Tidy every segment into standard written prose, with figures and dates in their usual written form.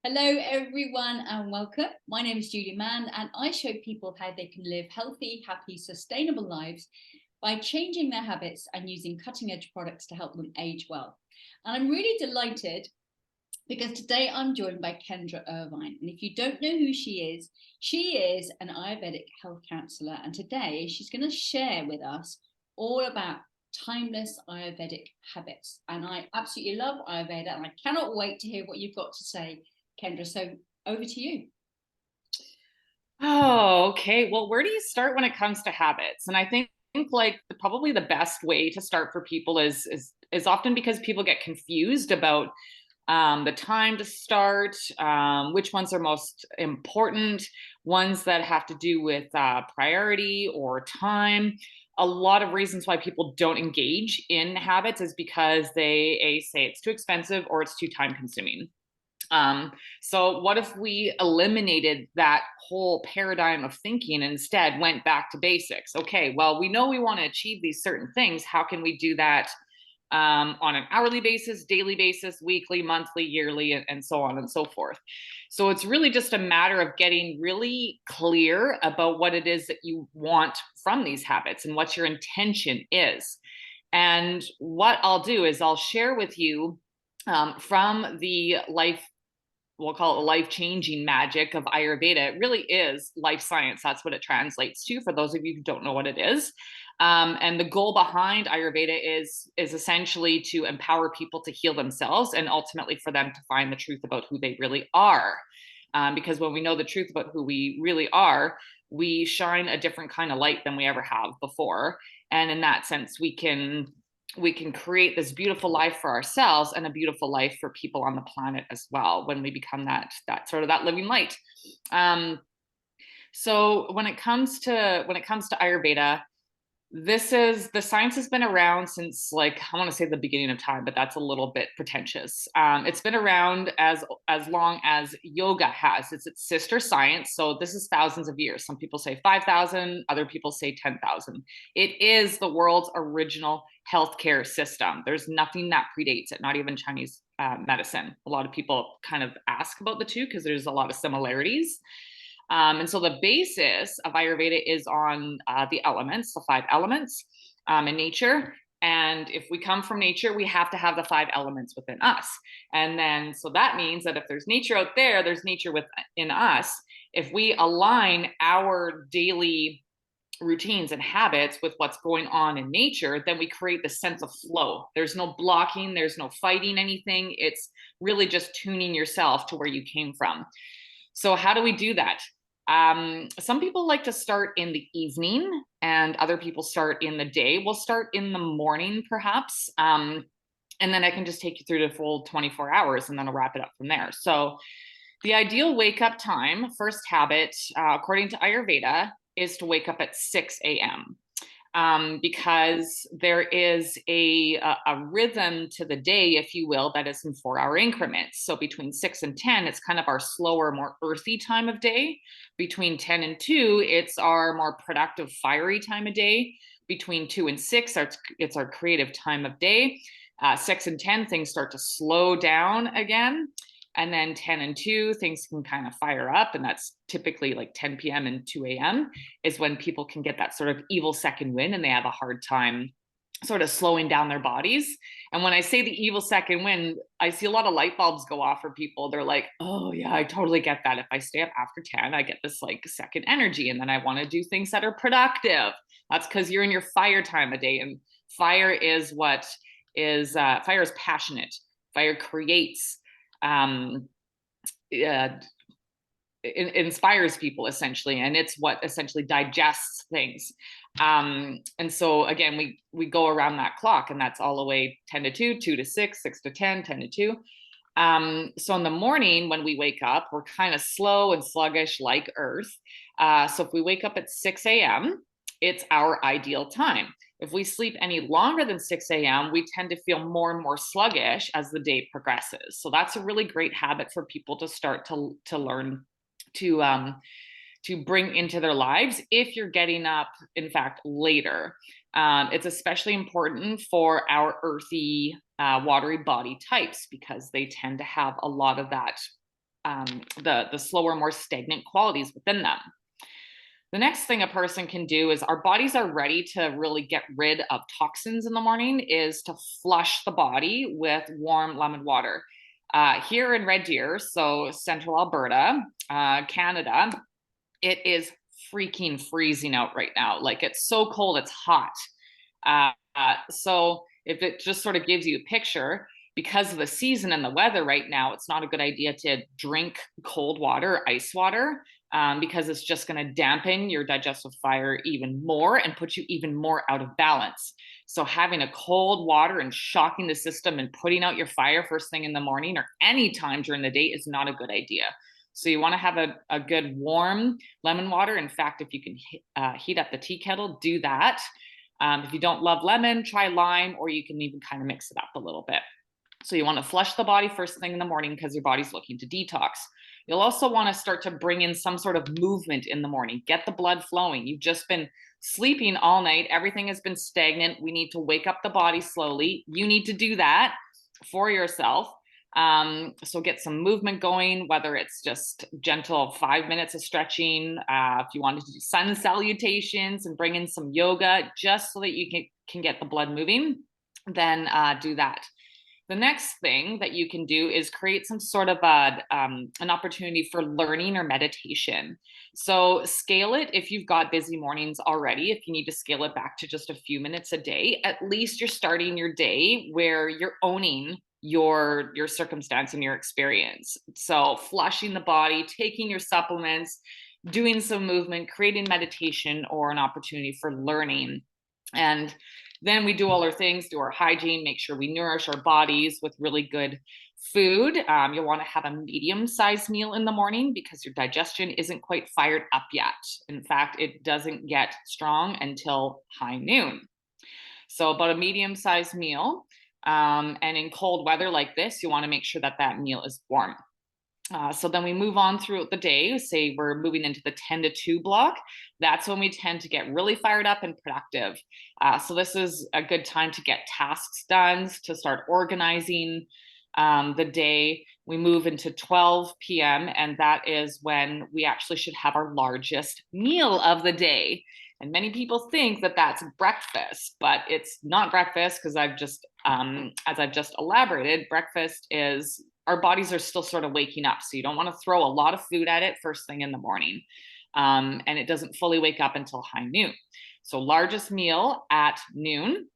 Hello, everyone, and welcome. My name is Julie Mann, and I show people how they can live healthy, happy, sustainable lives by changing their habits and using cutting-edge products to help them age well. And I'm really delighted because today I'm joined by Kendra Irvine. And if you don't know who she is an Ayurvedic Health Councellor. And today she's going to share with us all about Timeless Ayurvedic Habits. And I absolutely love Ayurveda, and I cannot wait to hear what you've got to say, Kendra. So over to you. Oh, okay. Well, where do you start when it comes to habits? And I think like probably the best way to start for people is often because people get confused about the time to start, which ones are most important, ones that have to do with priority or time. A lot of reasons why people don't engage in habits is because they say it's too expensive or it's too time consuming. So what if we eliminated that whole paradigm of thinking and instead went back to basics? Okay, well, we know we want to achieve these certain things. How can we do that on an hourly basis, daily basis, weekly, monthly, yearly, and so on and so forth? So it's really just a matter of getting really clear about what it is that you want from these habits and what your intention is. And what I'll do is I'll share with you from the life, we'll call it life-changing magic of Ayurveda. It really is life science. That's what it translates to for those of you who don't know what it is. And the goal behind Ayurveda is essentially to empower people to heal themselves and ultimately for them to find the truth about who they really are. Because when we know the truth about who we really are, we shine a different kind of light than we ever have before. And in that sense, we can create this beautiful life for ourselves and a beautiful life for people on the planet as well when we become that sort of that living light. So when it comes to Ayurveda, the science has been around since, like, I want to say the beginning of time, but that's a little bit pretentious. It's been around as long as yoga has. It's its sister science. So this is thousands of years. Some people say 5,000, other people say 10,000. It is the world's original healthcare system. There's nothing that predates it, not even Chinese medicine. A lot of people kind of ask about the two because there's a lot of similarities. And so the basis of Ayurveda is on the elements, the five elements in nature. And if we come from nature, we have to have the five elements within us. And then, so that means that if there's nature out there, there's nature within us. If we align our daily routines and habits with what's going on in nature, then we create this sense of flow. There's no blocking, there's no fighting anything. It's really just tuning yourself to where you came from. So, how do we do that? Some people like to start in the evening, and other people start in the day. We'll start in the morning, perhaps. And then I can just take you through the full 24 hours and then I'll wrap it up from there. So, the ideal wake up time, first habit, according to Ayurveda, is to wake up at 6 a.m. Because there is a rhythm to the day, if you will, that is in 4 hour increments. So between 6 and 10, it's kind of our slower, more earthy time of day. Between 10 and 2, it's our more productive, fiery time of day. Between 2 and 6, it's our creative time of day. 6 and 10, things start to slow down again. And then 10 and 2, things can kind of fire up. And that's typically like 10 p.m. and 2 a.m. is when people can get that sort of evil second wind and they have a hard time sort of slowing down their bodies. And when I say the evil second wind, I see a lot of light bulbs go off for people. They're like, oh, yeah, I totally get that. If I stay up after 10, I get this like second energy. And then I want to do things that are productive. That's because you're in your fire time of day. And fire is fire is passionate. Fire creates inspires people essentially, and it's what essentially digests things. And so again, we go around that clock, and that's all the way 10 to 2, 2 to 6, 6 to 10, 10 to 2. So in the morning when we wake up, we're kind of slow and sluggish like Earth. So if we wake up at 6 a.m., it's our ideal time. If we sleep any longer than 6 a.m., we tend to feel more and more sluggish as the day progresses. So that's a really great habit for people to start to learn to bring into their lives if you're getting up, in fact, later. It's especially important for our earthy, watery body types because they tend to have a lot of that the slower, more stagnant qualities within them. The next thing a person can do is our bodies are ready to really get rid of toxins in the morning is to flush the body with warm lemon water. Here in Red Deer, so central Alberta, Canada, it is freaking freezing out right now. Like it's so cold, it's hot. So if it just sort of gives you a picture, because of the season and the weather right now, it's not a good idea to drink cold water, ice water, because it's just going to dampen your digestive fire even more and put you even more out of balance. So having a cold water and shocking the system and putting out your fire first thing in the morning or any time during the day is not a good idea. So you want to have a good warm lemon water. In fact, if you can heat up the tea kettle, do that. If you don't love lemon, try lime, or you can even kind of mix it up a little bit. So you want to flush the body first thing in the morning because your body's looking to detox. You'll also want to start to bring in some sort of movement in the morning. Get the blood flowing. You've just been sleeping all night. Everything has been stagnant. We need to wake up the body slowly. You need to do that for yourself. So get some movement going, whether it's just gentle 5 minutes of stretching. If you wanted to do sun salutations and bring in some yoga just so that you can get the blood moving, then do that. The next thing that you can do is create some sort of an opportunity for learning or meditation. So scale it if you've got busy mornings already. If you need to scale it back to just a few minutes a day, at least you're starting your day where you're owning your circumstance and your experience. So flushing the body, taking your supplements, doing some movement, creating meditation or an opportunity for learning. And then we do all our things, do our hygiene, make sure we nourish our bodies with really good food. You'll want to have a medium-sized meal in the morning because your digestion isn't quite fired up yet. In fact, it doesn't get strong until high noon. So about a medium-sized meal. And in cold weather like this, you want to make sure that that meal is warm. So then we move on throughout the day. Say we're moving into the 10 to 2 block. That's when we tend to get really fired up and productive. So this is a good time to get tasks done, to start organizing the day. We move into 12 p.m. and that is when we actually should have our largest meal of the day. And many people think that that's breakfast, but it's not breakfast because as I've just elaborated, breakfast is our bodies are still sort of waking up. So you don't want to throw a lot of food at it first thing in the morning. And it doesn't fully wake up until high noon. So largest meal at noon.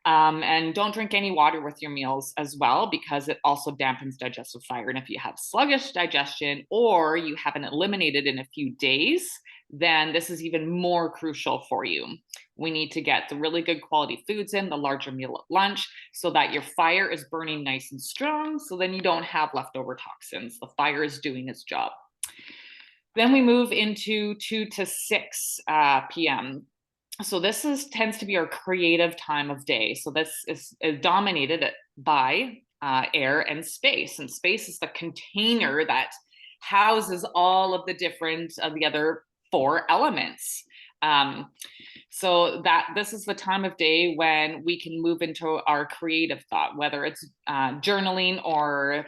And don't drink any water with your meals as well, because it also dampens digestive fire. And if you have sluggish digestion or you haven't eliminated in a few days, then this is even more crucial for you. We need to get the really good quality foods in, the larger meal at lunch, so that your fire is burning nice and strong. So then you don't have leftover toxins. The fire is doing its job. Then we move into 2 to 6 p.m. So this tends to be our creative time of day. So this is dominated by air and space. And space is the container that houses all of the other 4 elements. So this is the time of day when we can move into our creative thought, whether it's journaling or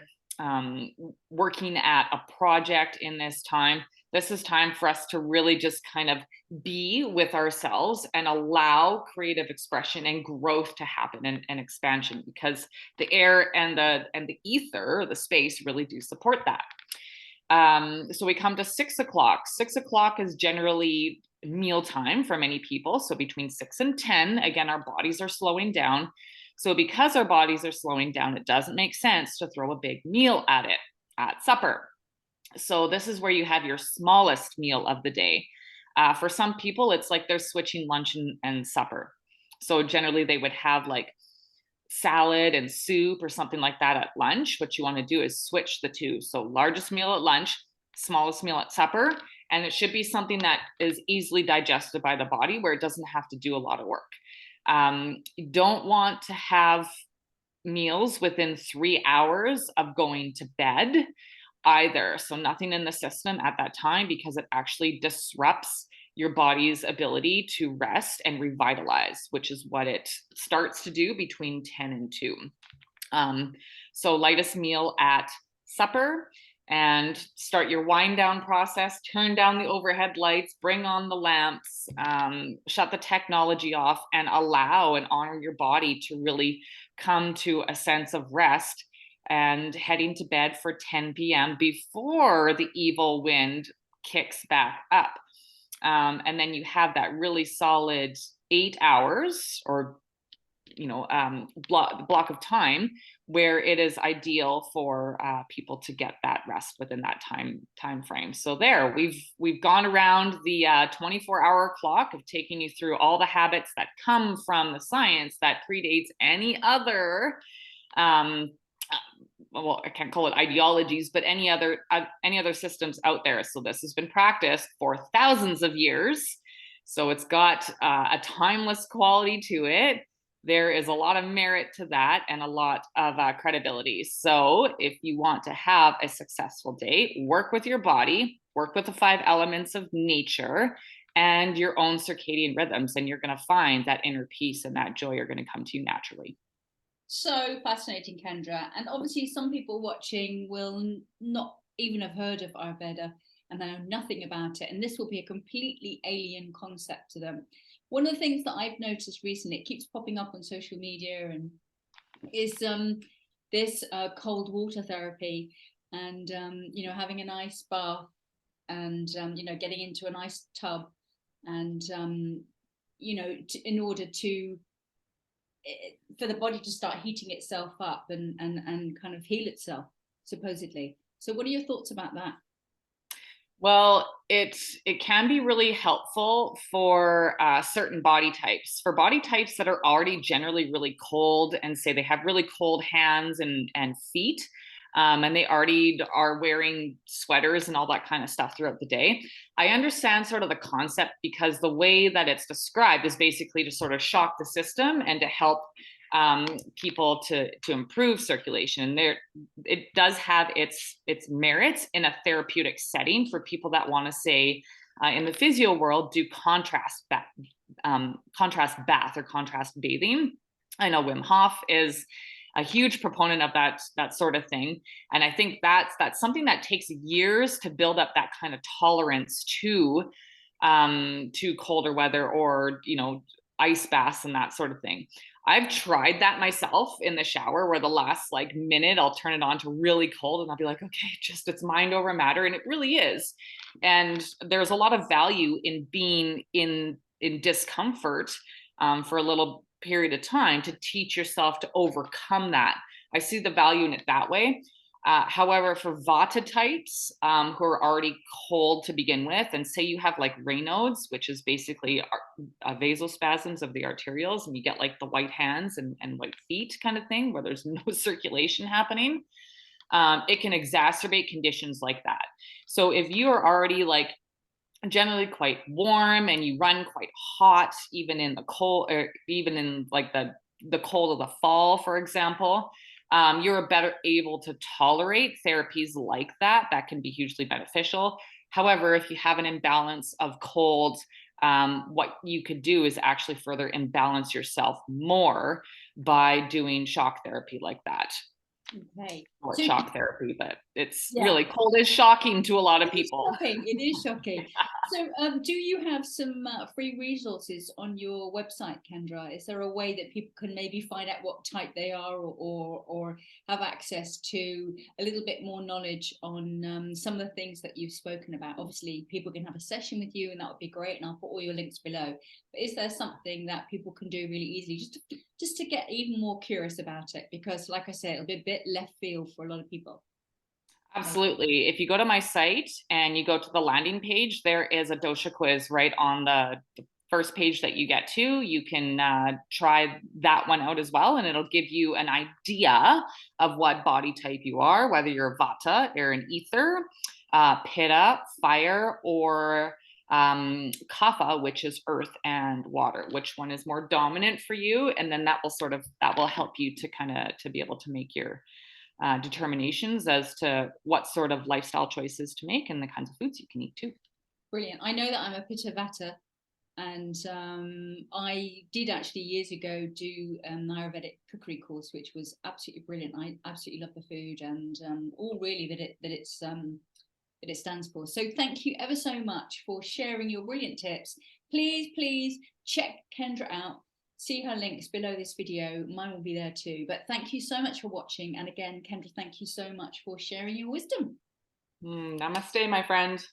working at a project in this time. This is time for us to really just kind of be with ourselves and allow creative expression and growth to happen and expansion, because the air and the ether, the space, really do support that. So we come to 6 o'clock. 6 o'clock is generally mealtime for many people. So between 6 and 10, again, our bodies are slowing down. So because our bodies are slowing down, it doesn't make sense to throw a big meal at it at supper. So this is where you have your smallest meal of the day. For some people, it's like they're switching lunch and supper. So generally they would have like salad and soup or something like that at lunch. What you want to do is switch the two. So largest meal at lunch, smallest meal at supper. And it should be something that is easily digested by the body where it doesn't have to do a lot of work. You don't want to have meals within 3 hours of going to bed either. So nothing in the system at that time, because it actually disrupts your body's ability to rest and revitalize, which is what it starts to do between 10 and 2. So lightest meal at supper. and start your wind down process. Turn down the overhead lights, bring on the lamps, shut the technology off, and allow and honor your body to really come to a sense of rest, and heading to bed for 10 p.m. before the evil wind kicks back up. And then you have that really solid 8 hours, or block of time where it is ideal for people to get that rest within that time frame. So there, we've gone around the 24-hour clock of taking you through all the habits that come from the science that predates any other well, I can't call it ideologies, but any other systems out there. So this has been practiced for thousands of years. So it's got a timeless quality to it. There is a lot of merit to that and a lot of credibility. So if you want to have a successful day, work with your body, work with the 5 elements of nature and your own circadian rhythms, and you're going to find that inner peace and that joy are going to come to you naturally. So fascinating, Kendra. And obviously some people watching will not even have heard of Ayurveda and they know nothing about it. And this will be a completely alien concept to them. One of the things that I've noticed recently, it keeps popping up on social media, and is this cold water therapy, and having a nice bath, and getting into a nice tub, and in order to for the body to start heating itself up and kind of heal itself, supposedly. So what are your thoughts about that? Well, it can be really helpful for certain body types. For body types that are already generally really cold, and say they have really cold hands and feet, and they already are wearing sweaters and all that kind of stuff throughout the day. I understand sort of the concept, because the way that it's described is basically to sort of shock the system and to help people to improve circulation. There, it does have its merits in a therapeutic setting for people that want to say in the physio world do contrast bath or contrast bathing. I know Wim Hof is a huge proponent of that sort of thing, and I think that's something that takes years to build up that kind of tolerance to colder weather, or ice baths and that sort of thing. I've tried that myself in the shower, where the last minute I'll turn it on to really cold and I'll be like, okay, just it's mind over matter. And it really is. And there's a lot of value in being in discomfort for a little period of time to teach yourself to overcome that. I see the value in it that way. However, for Vata types who are already cold to begin with, and say you have Raynaud's, which is basically vasospasms of the arterioles, and you get the white hands and white feet kind of thing, where there's no circulation happening, it can exacerbate conditions like that. So if you are already generally quite warm and you run quite hot, even in the cold, or even in the cold of the fall, for example, you're better able to tolerate therapies like that. That can be hugely beneficial. However, if you have an imbalance of cold, what you could do is actually further imbalance yourself more by doing shock therapy like that. Okay. Or shock therapy, but it's really cold is shocking to a lot of people. It is shocking. So do you have some free resources on your website, Kendra? Is there a way that people can maybe find out what type they are, or have access to a little bit more knowledge on some of the things that you've spoken about? Obviously, people can have a session with you, and that would be great, and I'll put all your links below. But is there something that people can do really easily just to get even more curious about it? Because like I said, it'll be a bit left field for a lot of people. Absolutely. If you go to my site and you go to the landing page, there is a dosha quiz right on the first page that you get to. You can try that one out as well, and it'll give you an idea of what body type you are, whether you're Vata, air and ether, Pitta, fire, or Kapha, which is earth and water. Which one is more dominant for you? And then that will help you to be able to make your determinations as to what sort of lifestyle choices to make and the kinds of foods you can eat too. Brilliant. I know that I'm a Pitta Vata, And I did actually years ago do an Ayurvedic cookery course, which was absolutely brilliant. I absolutely love the food and all really that it stands for. So thank you ever so much for sharing your brilliant tips. Please check Kendra out. See her links below this video. Mine will be there too. But thank you so much for watching. And again, Kendra, thank you so much for sharing your wisdom. Namaste, my friend.